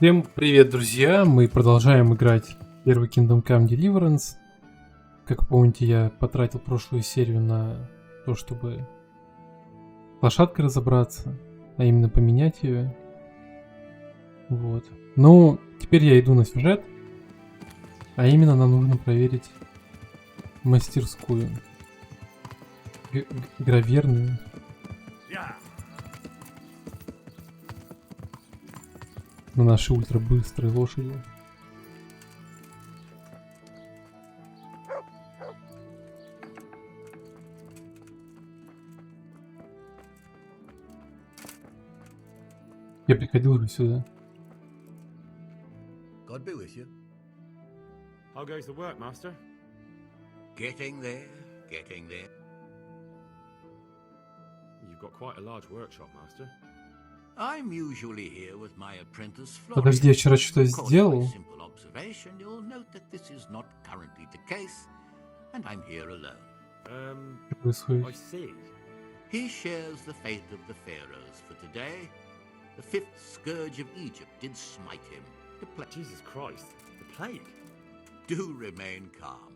Всем привет, друзья! Мы продолжаем играть первый Kingdom Come Deliverance. Как помните, я потратил прошлую серию на то, чтобы с лошадкой разобраться, а именно поменять ее. Вот. Ну, теперь я иду на сюжет, а именно нам нужно проверить мастерскую. Граверную. На нашей ультрабыстрой лошади. Я приходил уже сюда. God be with you. How goes the work, Master? Getting there, getting there. You've got quite a large workshop, Master. I'm usually here with my apprentice Florian. Подожди, я вчера что-то Of course, сделал? by simple observation, you'll note that this is not currently the case, and I'm here alone. Что происходит? I see. He shares the fate of the pharaohs for today. The fifth scourge of Egypt did smite him. The plague. Jesus Christ, the plague. Do remain calm.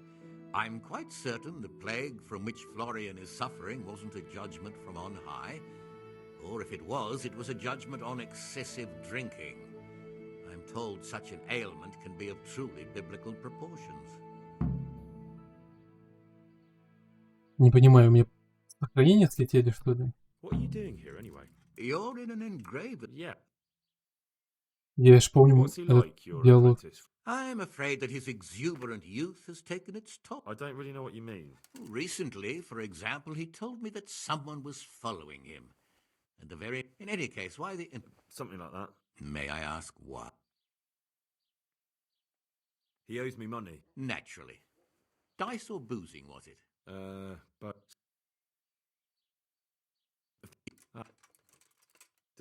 I'm quite certain the plague from which Florian is suffering wasn't a judgment from on high. Or if it was a judgment on excessive drinking. I'm told such an ailment can be of truly biblical proportions. Не понимаю, у меня сохранения слетели, что ли? What are you doing here anyway? You're in an engraver. Yeah. Я ж помню What's he этот like, your диалог. apprentice? I'm afraid that his exuberant youth has taken its toll. I don't really know what you mean. Recently, for example, he told me that someone was following him. And the very... In any case, why the... Something like that. May I ask why? He owes me money. Naturally. Dice or boozing, was it? But...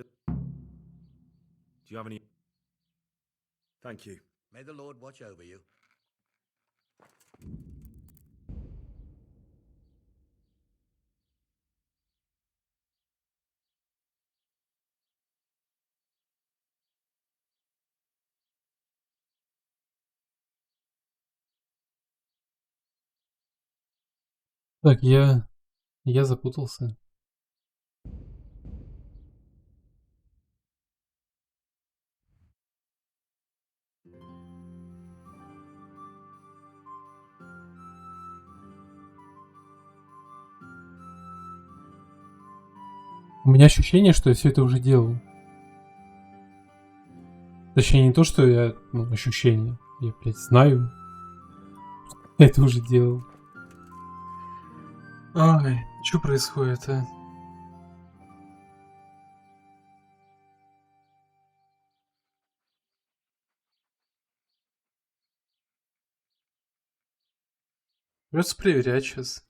Do you have any... Thank you. May the Lord watch over you. Так, я запутался. У меня ощущение, что я все это уже делал. Точнее, не то, что я... Ну, ощущение. Я, блядь, знаю. Я это уже делал. Ай, что происходит, а? Придется проверять сейчас.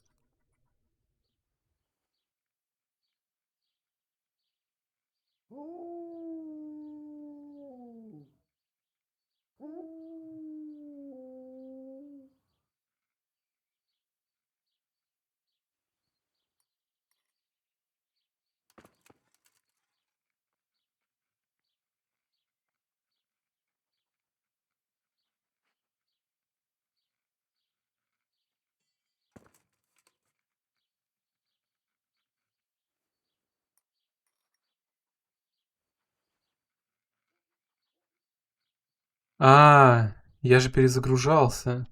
А, я же перезагружался.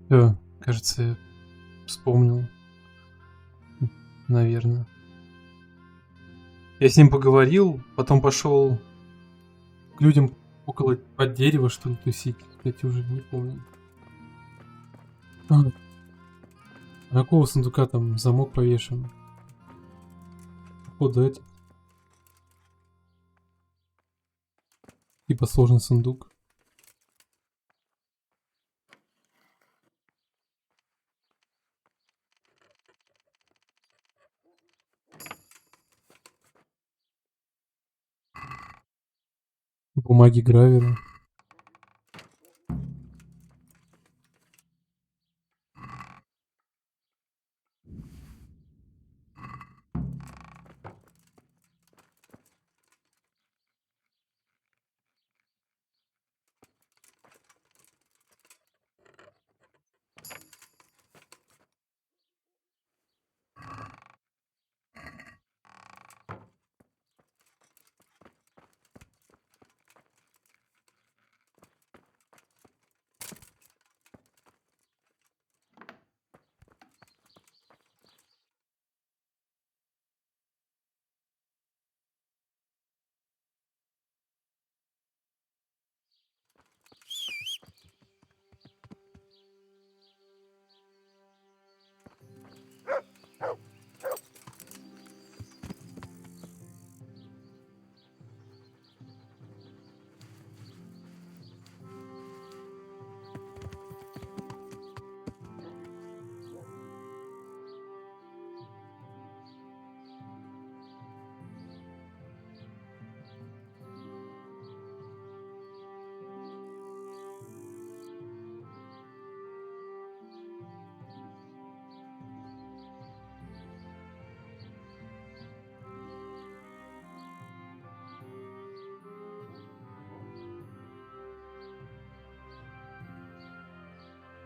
Всё, кажется, я вспомнил. Наверное. Я с ним поговорил, потом пошел к людям около под дерево, что ли, тусить. Кстати, уже не помню. На какого сундука там замок повешен? Походу это. Типа сложный сундук. Бумаги гравера.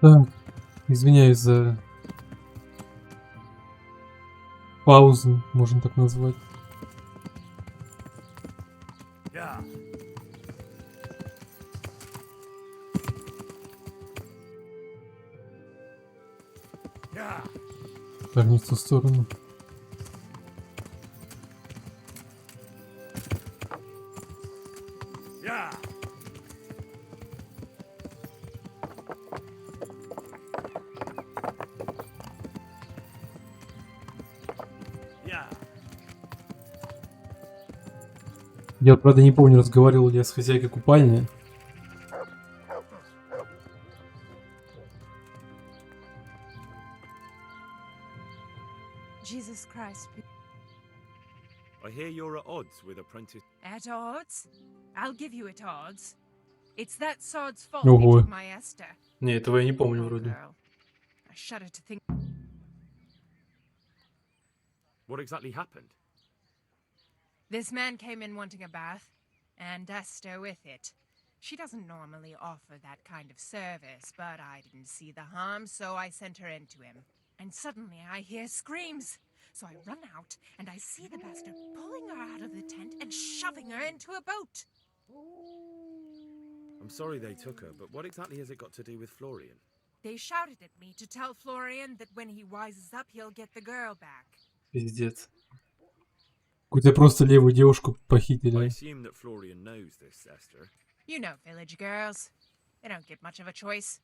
Так, извиняюсь за паузу, можно так назвать. Yeah. Yeah. Так, не в ту сторону. Yeah. Yeah. Я, правда, не помню, разговаривал ли я с хозяйкой купальни. Jesus Christ. I hear you're at odds with apprentice. At odds? I'll give you at odds. It's that sod's fault Ого. they took my Esther. Не, этого я не помню Poor вроде. girl. I shudder to think. What exactly happened? This man came in wanting a bath, and Esther with it. She doesn't normally offer that kind of service, but I didn't see the harm, so I sent her in to him. And suddenly I hear screams. So I run out, and I see the bastard pulling her out of the tent and shoving her into a boat. I'm sorry they took her, but what exactly has it got to do with Florian? They shouted at me to tell Florian that when he wises up, he'll get the girl back. Пиздец. Какую-то просто левую девушку I похитили. assume that Florian knows this, Esther. You know village girls. They don't get much of a choice.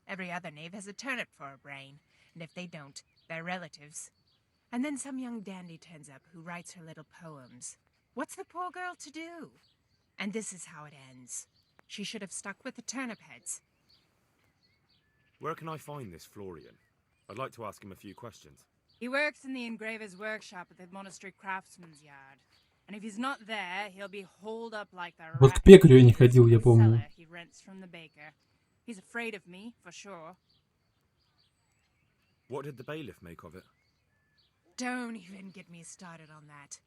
Every other knave has a turnip for a brain, and if they don't, they're relatives. And then some young dandy turns up who writes her little poems. What's the poor girl to do? And this is how it ends. She should have stuck with the turnip heads. Where can I find this Florian? I'd like to ask him a few questions. He works in the engraver's workshop at the monastery craftsman's yard. And if he's not there, he'll be holed up like the Вот к rat пекарю я не ходил, я помню. cellar he rents from the baker. He's afraid of me, for sure. What did the bailiff make of it? Don't even get me started on that.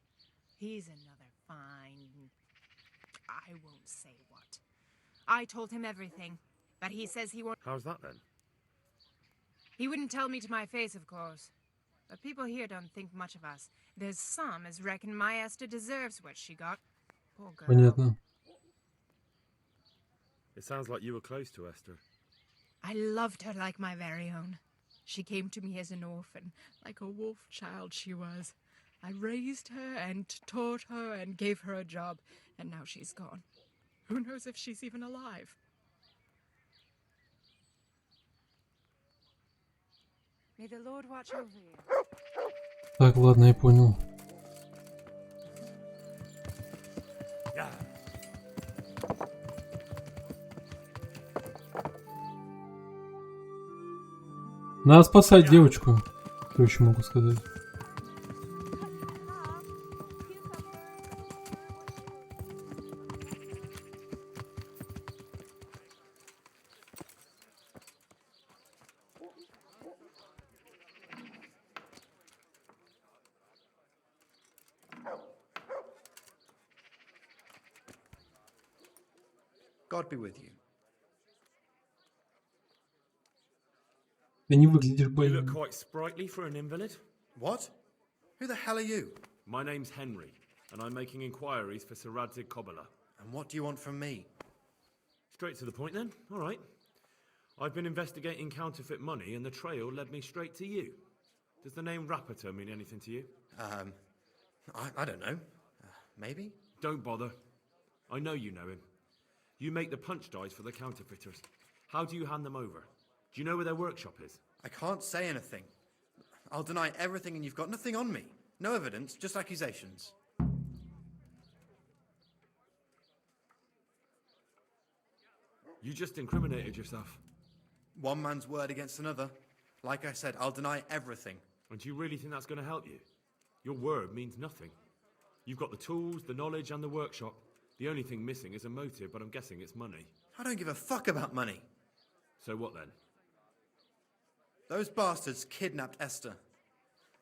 He's another fine... I won't say what. I told him everything, but he says he won't... How's that then? He wouldn't tell me to my face, of course. But people here don't think much of us. There's some as reckon my Esther deserves what she got. Poor girl. Понятно. It sounds like you were close to Esther. I loved her like my very own. She came to me as an orphan, like a wolf child she was. I raised her and taught her and gave her a job, and now she's gone. Who knows if she's even alive? May the Lord watch over you. Так, ладно, я понял. Yeah. Надо спасать девочку. Что еще могу сказать? God be with you. Ты не выглядишь You look больным. quite sprightly for an invalid. What? Who the hell are you? My name's Henry, and I'm making inquiries for Sir Radzig Kobyla. And what do you want from me? Straight to the point then. All right. I've been investigating counterfeit money, and the trail led me straight to you. Does the name Rapiter mean anything to you? I don't know. Maybe? Don't bother. I know you know him. You make the punch dice for the counterfeiters. How do you hand them over? Do you know where their workshop is? I can't say anything. I'll deny everything and you've got nothing on me. No evidence, just accusations. You just incriminated yourself. One man's word against another. Like I said, I'll deny everything. And do you really think that's going to help you? Your word means nothing. You've got the tools, the knowledge, and the workshop. The only thing missing is a motive, but I'm guessing it's money. I don't give a fuck about money. So what then? Those bastards kidnapped Esther.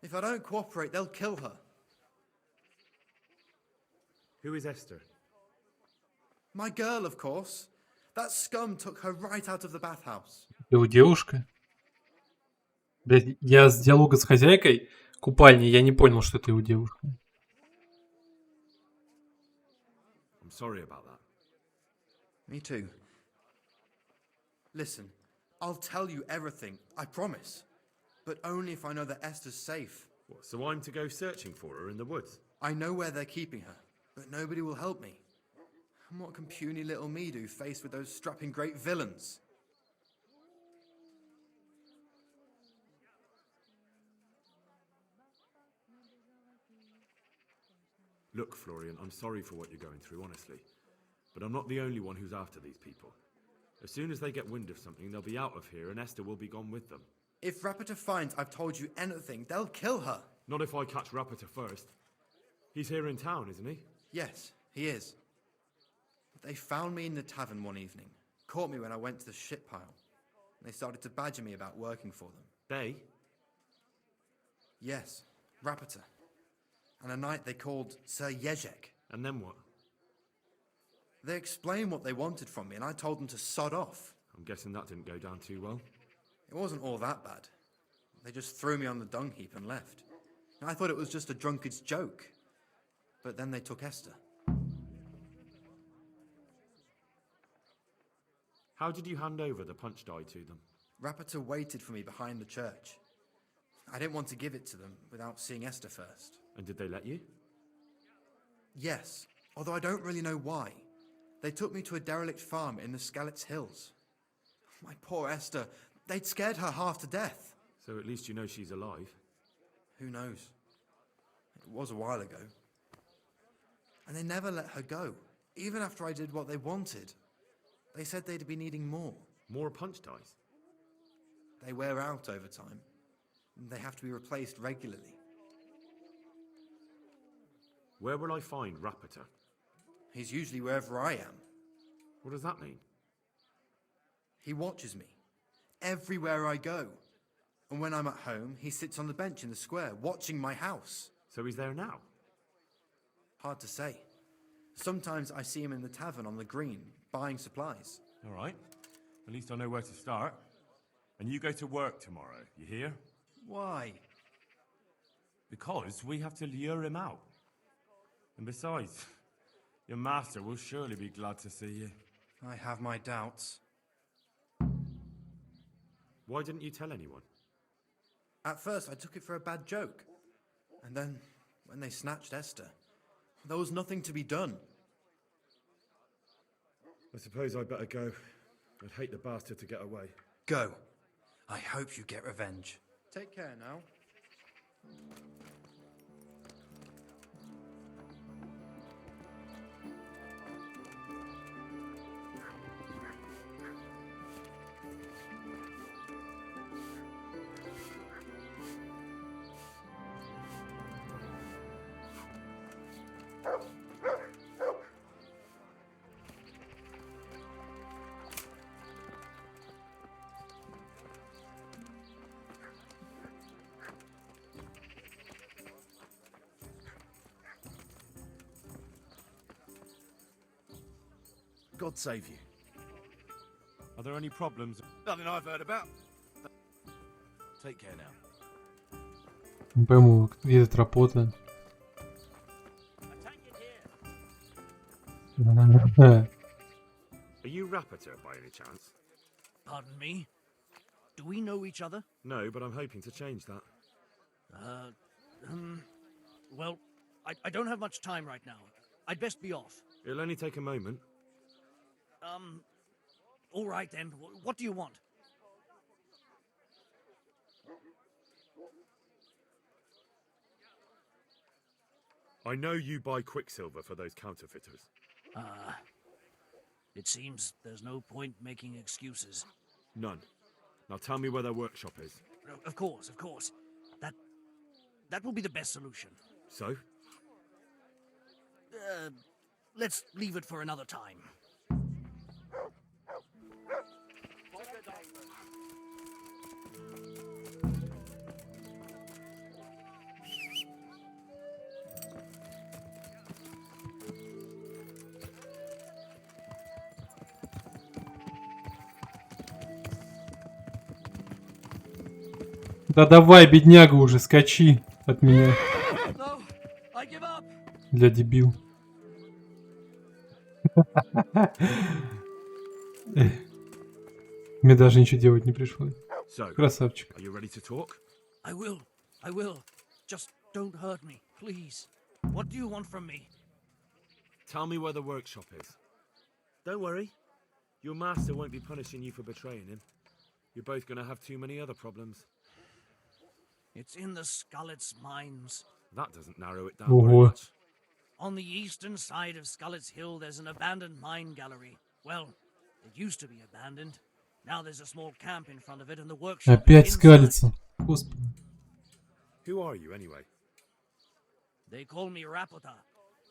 If I don't cooperate, they'll kill her. Who is Esther? My girl, of course. That scum took her right out of the bathhouse. Его девушка. Блядь, я с диалога с хозяйкой купальни, я не понял, что это его девушка. I'm sorry about that. Me too. Listen, I'll tell you everything, I promise. But only if I know that Esther's safe. What, so I'm to go searching for her in the woods? I know where they're keeping her, but nobody will help me. And what can puny little me do faced with those strapping great villains? Look, Florian, I'm sorry for what you're going through, honestly. But I'm not the only one who's after these people. As soon as they get wind of something, they'll be out of here and Esther will be gone with them. If Rapiter finds I've told you anything, they'll kill her. Not if I catch Rapiter first. He's here in town, isn't he? Yes, he is. They found me in the tavern one evening, caught me when I went to the ship pile. And they started to badger me about working for them. They? Yes, Rapiter. And a knight they called Sir Jezek. And then what? They explained what they wanted from me, and I told them to sod off. I'm guessing that didn't go down too well. It wasn't all that bad. They just threw me on the dung heap and left. And I thought it was just a drunkard's joke. But then they took Esther. How did you hand over the punch die to them? Rapiter waited for me behind the church. I didn't want to give it to them without seeing Esther first. And did they let you? Yes, although I don't really know why. They took me to a derelict farm in the Skalitz Hills. My poor Esther, they'd scared her half to death. So at least you know she's alive. Who knows? It was a while ago. And they never let her go, even after I did what they wanted. They said they'd be needing more. More punch dice? They wear out over time. And they have to be replaced regularly. Where will I find Rapiter? He's usually wherever I am. What does that mean? He watches me, everywhere I go. And when I'm at home, he sits on the bench in the square, watching my house. So he's there now? Hard to say. Sometimes I see him in the tavern on the green, buying supplies. All right. At least I know where to start. And you go to work tomorrow, you hear? Why? Because we have to lure him out. And besides, your master will surely be glad to see you. I have my doubts. Why didn't you tell anyone? At first, I took it for a bad joke. And then, when they snatched Esther, there was nothing to be done. I suppose I'd better go. I'd hate the bastard to get away. Go. I hope you get revenge. Take care now. God save you. Are there any problems? Nothing I've heard about. Take care now. Не пойму, где эта работа. Are you Rapiter by any chance? Pardon me? Do we know each other? No, but I'm hoping to change that. Well, I don't have much time right now. I'd best be off. It'll only take a moment. All right then. What do you want? I know you buy Quicksilver for those counterfeiters. It seems there's no point making excuses. None. Now tell me where their workshop is. Of course, of course. That will be the best solution. So? Let's leave it for another time. Да давай, бедняга, уже скачи от меня. No, I give up. Для дебил. Мне даже ничего делать не пришлось. So, Красавчик. are you ready to talk? I will. Just don't hurt me, please. What do you want from me? Tell me where the workshop is. Don't worry. Your master won't be punishing you for betraying him. You're both gonna have too many other problems. It's in the Skullet's mines. That doesn't narrow it down very much. On the eastern side of Skullet's Hill, there's an abandoned mine gallery. Well, it used to be abandoned. Now there's a small camp in front of it and the workshop. Опять inside. скалится. Господи. Who are you, anyway? They call me Rapota.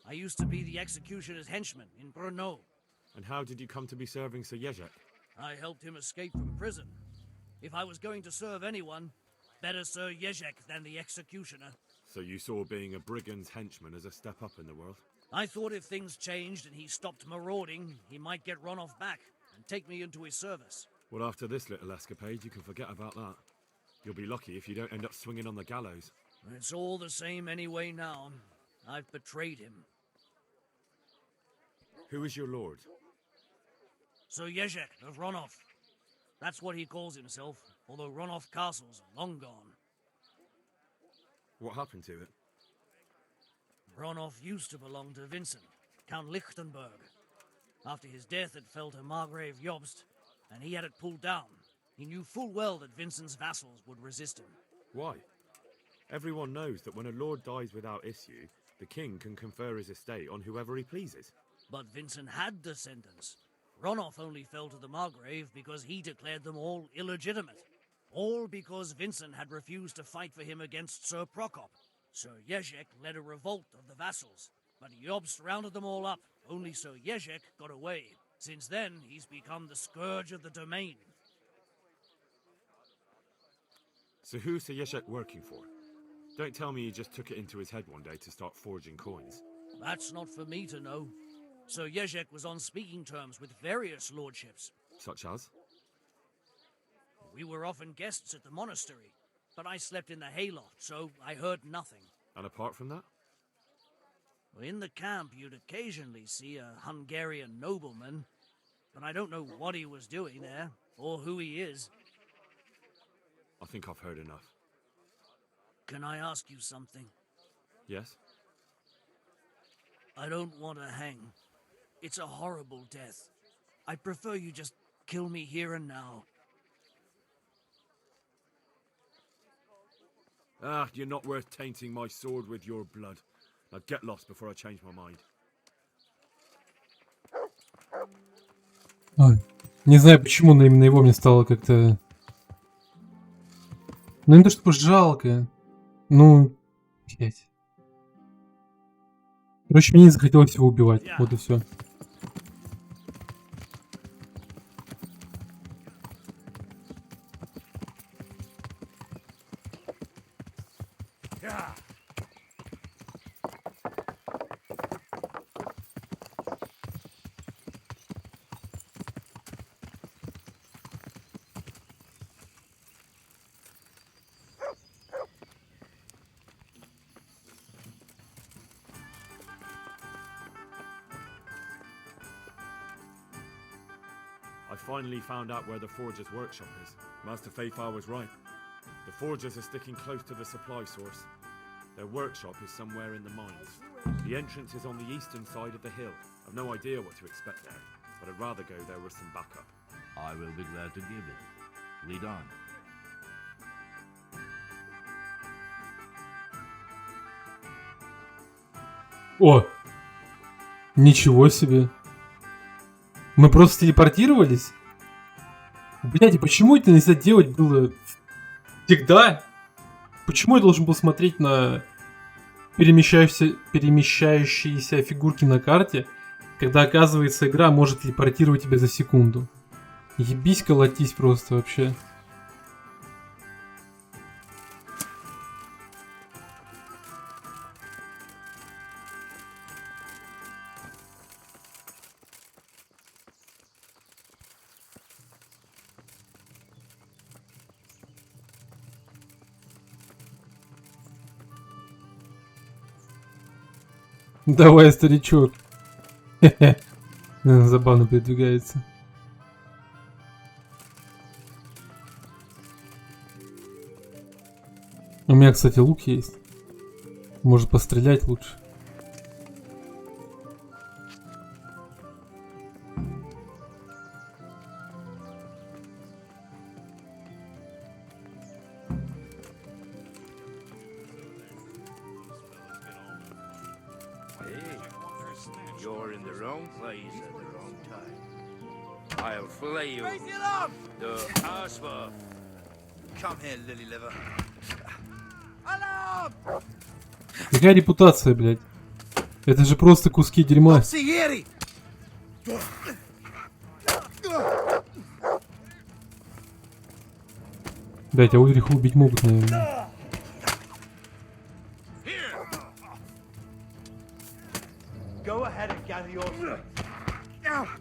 I used to be the executioner's henchman in Brno. And how did you come to be serving Sir Yezhek? I helped him escape from prison. If I was going to serve anyone, better Sir Yezhek than the executioner. So you saw being a brigand's henchman as a step up in the world? I thought if things changed and he stopped marauding, he might get Ronoff back and take me into his service. Well, after this little escapade, you can forget about that. You'll be lucky if you don't end up swinging on the gallows. It's all the same anyway now. I've betrayed him. Who is your lord? Sir Yezhek of Ronoff. That's what he calls himself, although Ronoff Castle's long gone. What happened to it? Ronoff used to belong to Vincent, Count Lichtenberg. After his death, it fell to Margrave Jobst, and he had it pulled down. He knew full well that Vincent's vassals would resist him. Why? Everyone knows that when a lord dies without issue, the king can confer his estate on whoever he pleases. But Vincent had descendants. Ronoff only fell to the Margrave because he declared them all illegitimate. All because Vincent had refused to fight for him against Sir Prokop. Sir Yezhek led a revolt of the vassals, but Jobst rounded them all up. Only Sir Yezhek got away. Since then, he's become the scourge of the domain. So who's Sir Yezhek working for? Don't tell me he just took it into his head one day to start forging coins. That's not for me to know. Sir Yezhek was on speaking terms with various lordships. Such as? We were often guests at the monastery, but I slept in the hayloft, so I heard nothing. And apart from that? In the camp, you'd occasionally see a Hungarian nobleman, but I don't know what he was doing there, or who he is. I think I've heard enough. Can I ask you something? Yes? I don't want to hang. It's a horrible death. I prefer you just kill me here and now. Ah, you're not worth tainting my sword with your blood. Now get lost before I change my mind. Ой, не знаю, почему, но именно его мне стало как-то... Ну, не то чтобы жалко. Ну, блять. Короче, мне не захотелось его убивать. Вот и все. I finally found out where the Forger's workshop is. Master Fayfar was right. The Forgers are sticking close to the supply source. Their workshop is somewhere in the mines. The entrance is on the eastern side of the hill. I've no idea what to expect there, but I'd rather go there with some backup. I will be glad to give it. Lead on. О! Ничего себе. Мы просто телепортировались? Блядь, и почему это нельзя делать было всегда? Почему я должен был смотреть на перемещающиеся фигурки на карте, когда, оказывается, игра может телепортировать тебя за секунду? Ебись колотись просто вообще. Давай, старичок. Забавно передвигается. У меня, кстати, лук есть. Может пострелять лучше. You're in the wrong place at the wrong time. I'll flay you. The Aspa. Come here, lily liver. Какая репутация, блядь? Это же просто куски дерьма. Блядь, а Ульриха убить могут, наверное.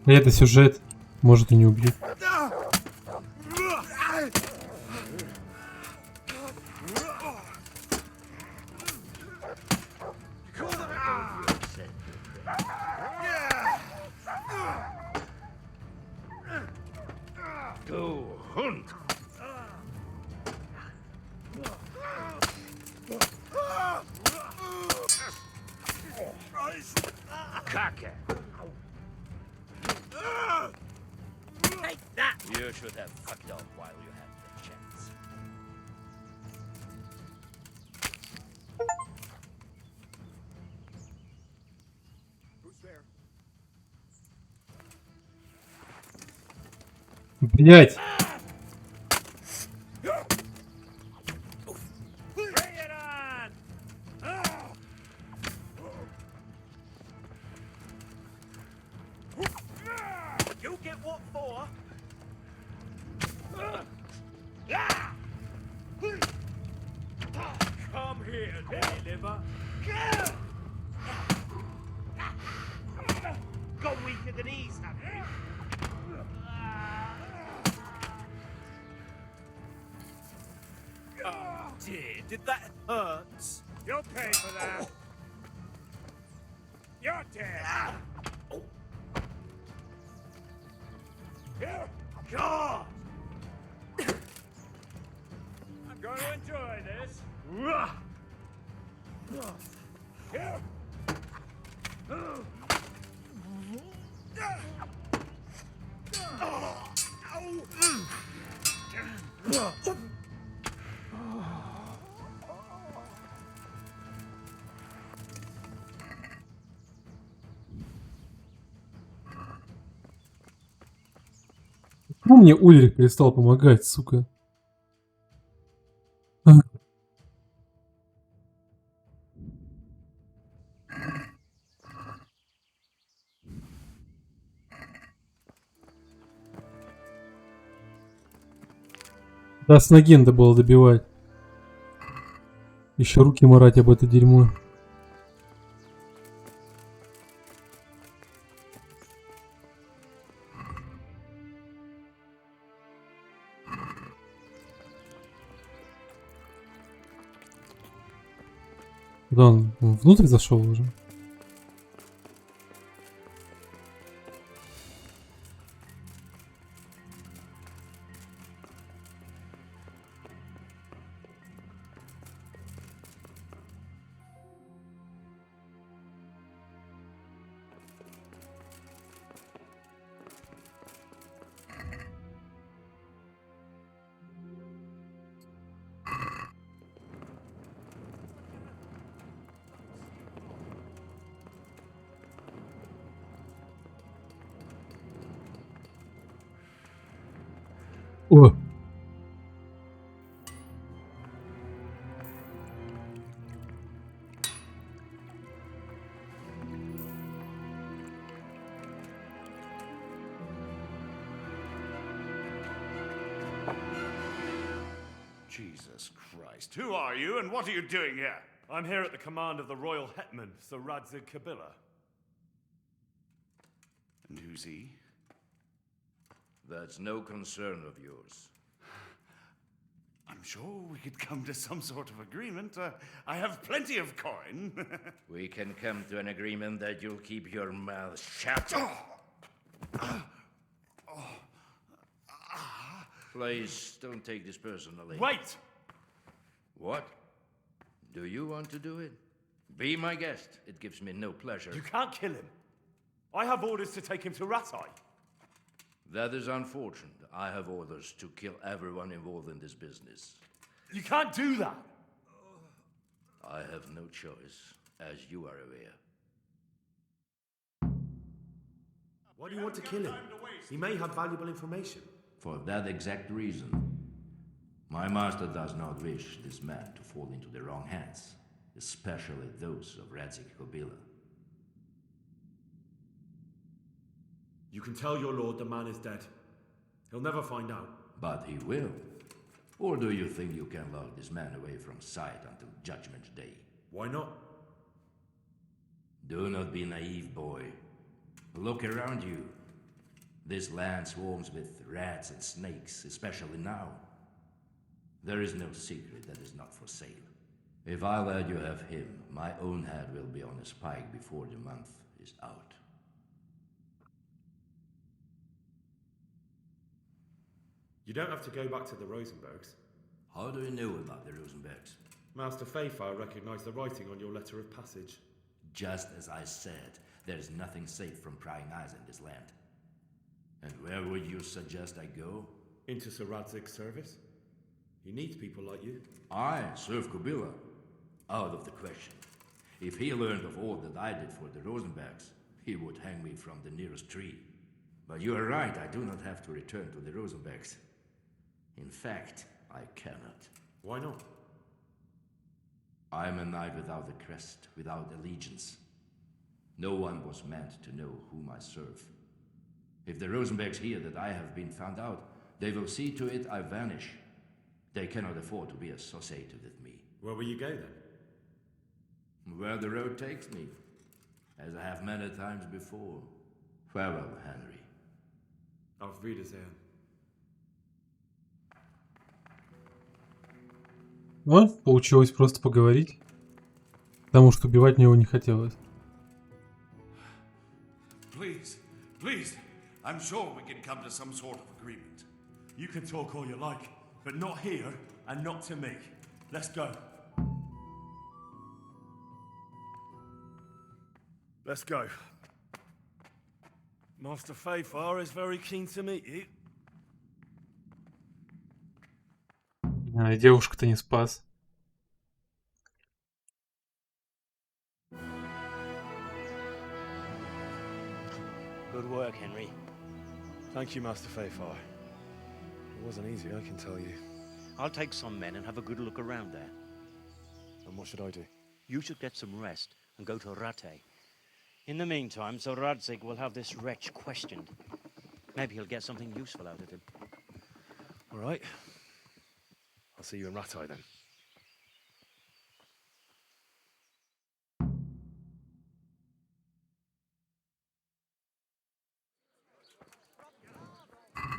Это сюжет. Может и не убьют. Go hunt. Kaka. Take that! You should have fucked off while you had the chance. Блять! Come here, lily liver. Got weaker than he's having. Oh dear, did that hurt? You'll pay for that. You're dead. Here. God! I'm going to enjoy this. Here. Почему мне Ульрих перестал помогать, сука? Да, с ноги надо было добивать. Еще руки марать об это дерьмо. Да, он внутрь зашел уже. О! Jesus Christ. Who are you and what are you doing here? I'm here at the command of the royal hetman, Sir Radzig Kabila. And who's he? That's no concern of yours. I'm sure we could come to some sort of agreement. I have plenty of coin. We can come to an agreement that you'll keep your mouth shut. Please, don't take this personally. Wait! What? Do you want to do it? Be my guest. It gives me no pleasure. You can't kill him. I have orders to take him to Ratai. That is unfortunate. I have orders to kill everyone involved in this business. You can't do that. I have no choice, as you are aware. Why do you want to kill him? He may have valuable information. For that exact reason. My master does not wish this man to fall into the wrong hands, especially those of Radzig Kabila. You can tell your lord the man is dead. He'll never find out. But he will. Or do you think you can lock this man away from sight until Judgment Day? Why not? Do not be naive, boy. Look around you. This land swarms with rats and snakes, especially now. There is no secret that is not for sale. If I let you have him, my own head will be on a spike before the month is out. You don't have to go back to the Rosenbergs. How do you know about the Rosenbergs? Master Fayfire recognized the writing on your letter of passage. Just as I said, there is nothing safe from prying eyes in this land. And where would you suggest I go? Into Sir Radzig's service. He needs people like you. I serve Kabila. Out of the question. If he learned of all that I did for the Rosenbergs, he would hang me from the nearest tree. But you are right, I do not have to return to the Rosenbergs. In fact, I cannot. Why not? I am a knight without a crest, without allegiance. No one was meant to know whom I serve. If the Rosenbergs hear that I have been found out, they will see to it I vanish. They cannot afford to be associated with me. Where will you go then? Where the road takes me, as I have many times before. Farewell, Henry. Auf Wiedersehen. Ну, получилось просто поговорить. Потому что убивать него не хотелось. Please, please. I'm sure we can come to some sort of agreement. You can talk all you like, but not here and not to me. Let's go. Let's go. Master Fayfire is very keen to meet you. А, девушку-то не спас. Good work, Henry. Thank you, Master Fayfire. It wasn't easy, I can tell you. I'll take some men and have a good look around there. And what should I do? You should get some rest and go to Rattay. In the meantime, Sir Radzig will have this wretch questioned. Maybe he'll get something useful out of him. All right. I'll see you in Rattay then.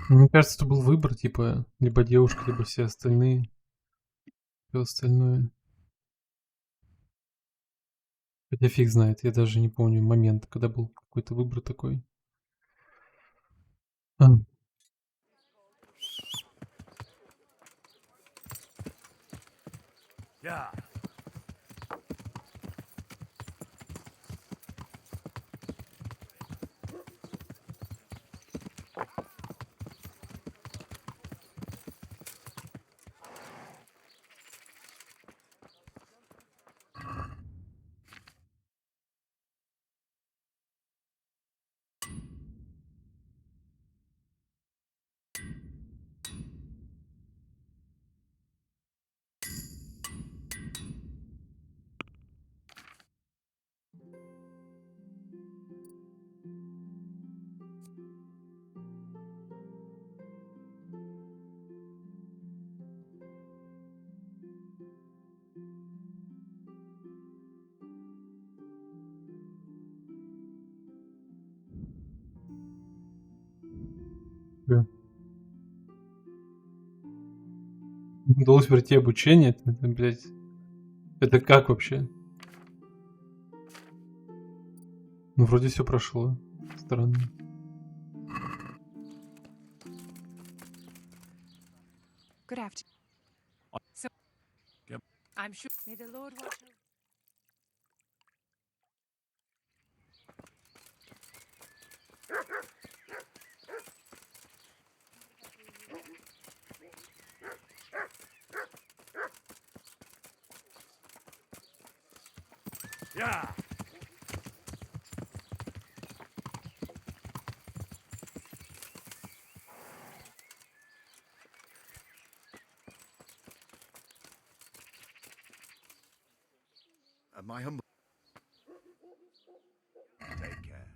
Мне кажется, это был выбор, типа, либо девушка, либо все остальные. Все остальное. Хотя фиг знает, я даже не помню момент, когда был какой-то выбор такой. А. Yeah. себе. Удалось пройти обучение. Это, блядь. Это как вообще? Ну, вроде все прошло. Странно. Good afternoon. So, Yep. I'm sure. May the Lord watch over. Yeah! My humble. Take care.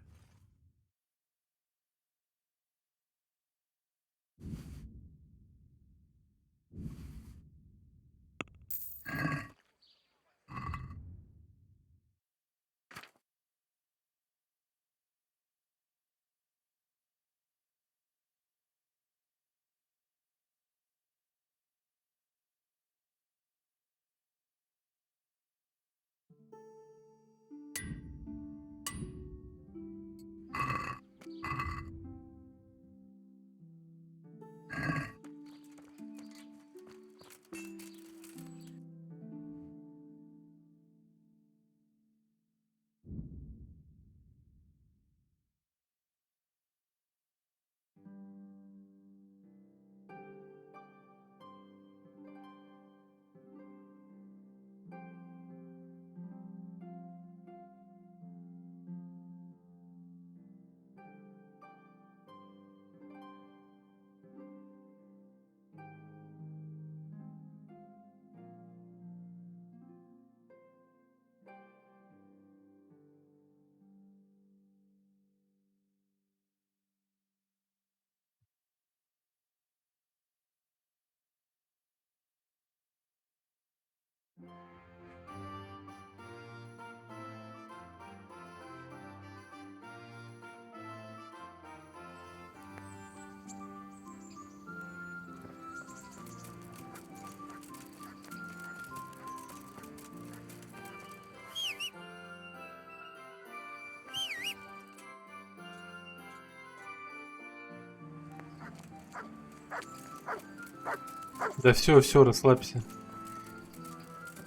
Да все, расслабься.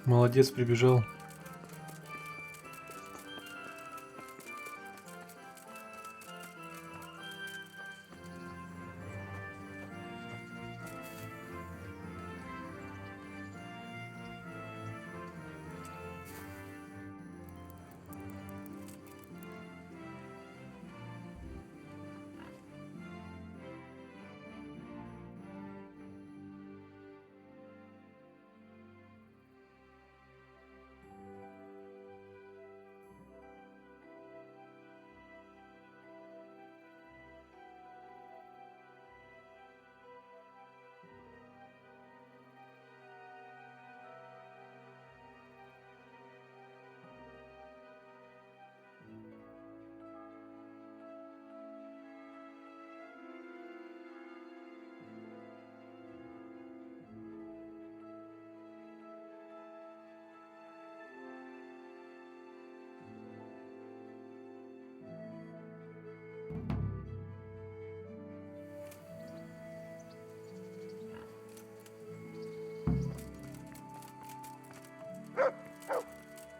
Молодец, прибежал.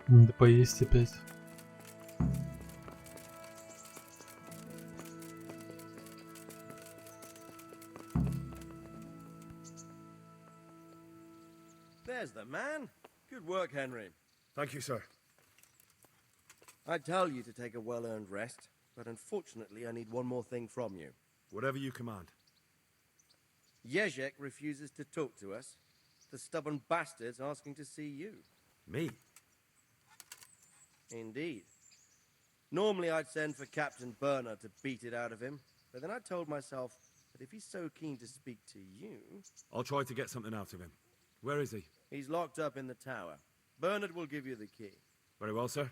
Надо поесть опять. There's the man. Good work, Henry. Thank you, sir. I tell you to take a well-earned rest, but unfortunately I need one more thing from you. Whatever you command. Jezek refuses to talk to us. The stubborn bastard's asking to see you. Me? Indeed. Normally I'd send for Captain Burner to beat it out of him, but then I told myself that if he's so keen to speak to you... I'll try to get something out of him. Where is he? He's locked up in the tower. Bernard will give you the key. Very well, sir.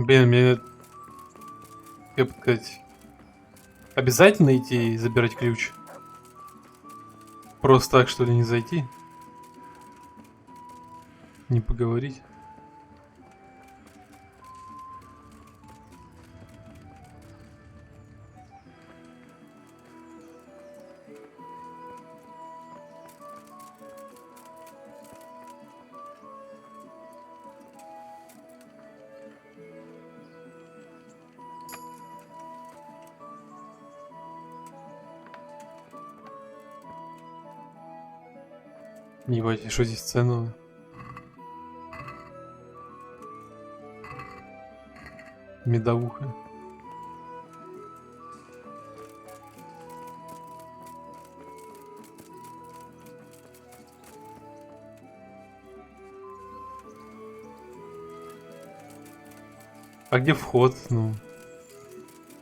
Блин, мне, как бы сказать, обязательно идти и забирать ключ? Просто так, что ли, не зайти? Не поговорить? Ебать, что здесь ценного? Медовуха. А где вход? Ну,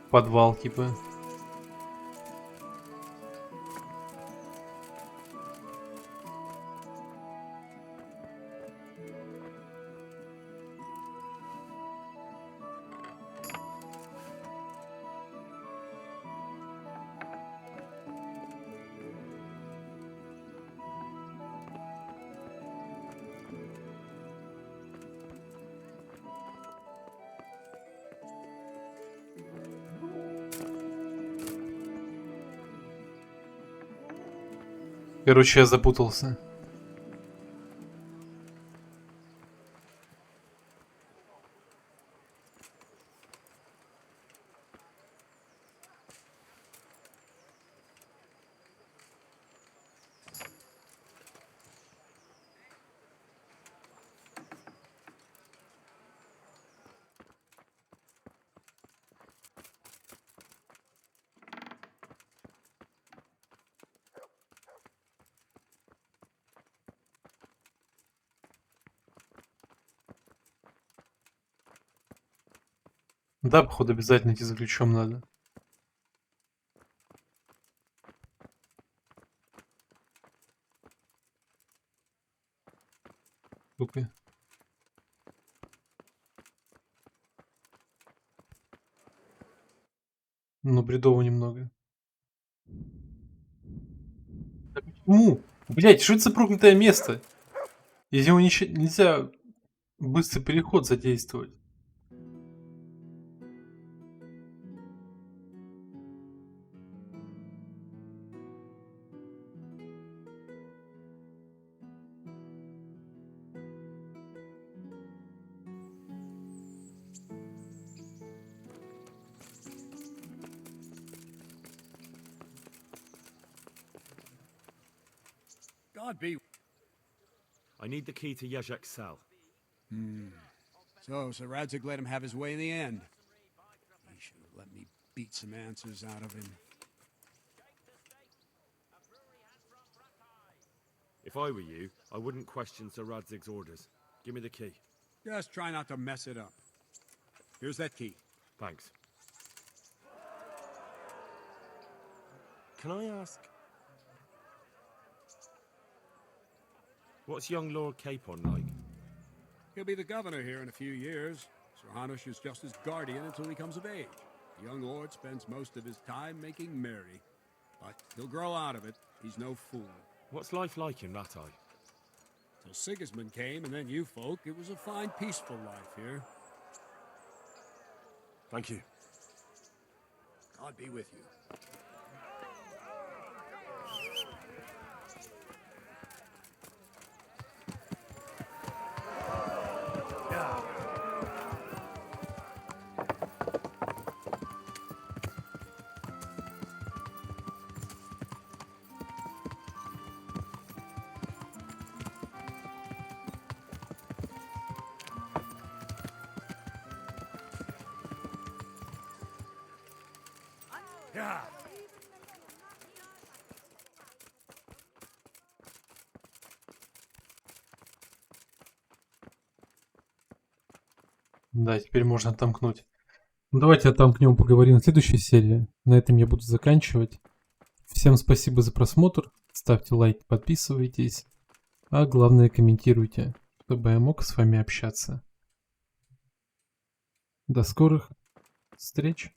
подвал, типа. Короче, я запутался. Да, походу, обязательно идти за ключом надо. Сука. Ну, бредово немного. Да почему? Блять, что это за проклятое место? Из него нельзя быстрый переход задействовать. God be. I need the key to Yezhek's cell. So Radzig let him have his way in the end. He should have let me beat some answers out of him. If I were you, I wouldn't question Sir Radzig's orders. Give me the key. Just try not to mess it up. Here's that key. Thanks. Can I ask? What's young Lord Capon like? He'll be the governor here in a few years. Sir Hanush is just his guardian until he comes of age. The young lord spends most of his time making merry. But he'll grow out of it. He's no fool. What's life like in Rattay? Till Sigismund came and then you folk, it was a fine, peaceful life here. Thank you. God be with you. Да, теперь можно отомкнуть. Ну, давайте отомкнем, поговорим в следующей серии. На этом я буду заканчивать. Всем спасибо за просмотр. Ставьте лайк, подписывайтесь. А главное, комментируйте, чтобы я мог с вами общаться. До скорых встреч.